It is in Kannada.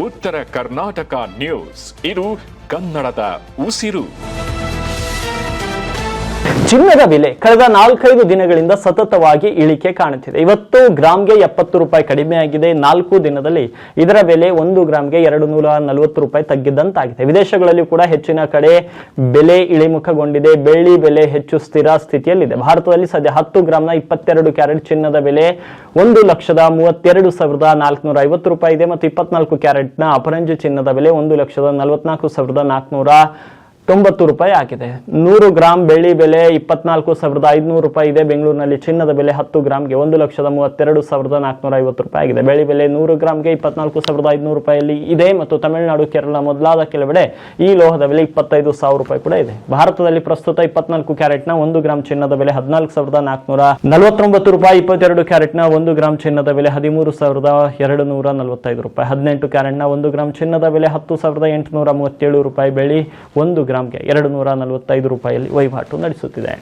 ಉತ್ತರ ಕರ್ನಾಟಕ ನ್ಯೂಸ್, ಇದು ಕನ್ನಡದ ಉಸಿರು. ಚಿನ್ನದ ಬೆಲೆ ಕಳೆದ 4-5 ದಿನಗಳಿಂದ ಸತತವಾಗಿ ಇಳಿಕೆ ಕಾಣುತ್ತಿದೆ. ಇವತ್ತು ಗ್ರಾಮ್ಗೆ 70 ರೂಪಾಯಿ ಕಡಿಮೆಯಾಗಿದೆ. 4 ದಿನದಲ್ಲಿ ಇದರ ಬೆಲೆ 1 ಗ್ರಾಮ್ಗೆ 240 ರೂಪಾಯಿ ತಗ್ಗಿದ್ದಂತಾಗಿದೆ. ವಿದೇಶಗಳಲ್ಲಿ ಕೂಡ ಹೆಚ್ಚಿನ ಕಡೆ ಬೆಲೆ ಇಳಿಮುಖಗೊಂಡಿದೆ. ಬೆಳ್ಳಿ ಬೆಲೆ ಹೆಚ್ಚು ಸ್ಥಿರ ಸ್ಥಿತಿಯಲ್ಲಿದೆ. ಭಾರತದಲ್ಲಿ ಸದ್ಯ 10 ಗ್ರಾಮ್ನ 22 ಕ್ಯಾರೆಟ್ ಚಿನ್ನದ ಬೆಲೆ 1,32,450 ರೂಪಾಯಿ ಇದೆ ಮತ್ತು 24 ಕ್ಯಾರೆಟ್ನ ಅಪರಂಜಿ ಚಿನ್ನದ ಬೆಲೆ 1,44,490 ರೂಪಾಯಿ ಆಗಿದೆ. 100 ಗ್ರಾಂ ಬೆಳ್ಳಿ ಬೆಲೆ 24,500 ರೂಪಾಯಿ ಇದೆ. ಬೆಂಗಳೂರಿನಲ್ಲಿ ಚಿನ್ನದ ಬೆಲೆ 10 ಗ್ರಾಮ್ಗೆ 1,32,450 ರೂಪಾಯಿ ಆಗಿದೆ. ಬೆಳ್ಳಿ ಬೆಲೆ 100 ಗ್ರಾಮ್ಗೆ 24,500 ರೂಪಾಯಿಯಲ್ಲಿ ಇದೆ ಮತ್ತು ತಮಿಳುನಾಡು, ಕೇರಳ ಮೊದಲಾದ ಕೆಲವೆಡೆ ಈ ಲೋಹದ ಬೆಲೆ 25,000 ರೂಪಾಯಿ ಕೂಡ ಇದೆ. ಭಾರತದಲ್ಲಿ ಪ್ರಸ್ತುತ 24 ಕ್ಯಾರೆಟ್ನ 1 ಗ್ರಾಂ ಚಿನ್ನದ ಬೆಲೆ 14,449 ರೂಪಾಯಿ, 22 ಕ್ಯಾರೆಟ್ನ 1 ಗ್ರಾಂ ಚಿನ್ನದ ಬೆಲೆ 13,245 ರೂಪಾಯಿ, 18 ಕ್ಯಾರೆಟ್ನ 1 ಗ್ರಾಂ ಚಿನ್ನದ ಬೆಲೆ 10,837 ರೂಪಾಯಿ. ಬೆಳ್ಳಿ 1 ಗ್ರಾಮ್ಗೆ 245 ರೂಪಾಯಿಯಲ್ಲಿ ವಹಿವಾಟು ನಡೆಸುತ್ತಿದೆ.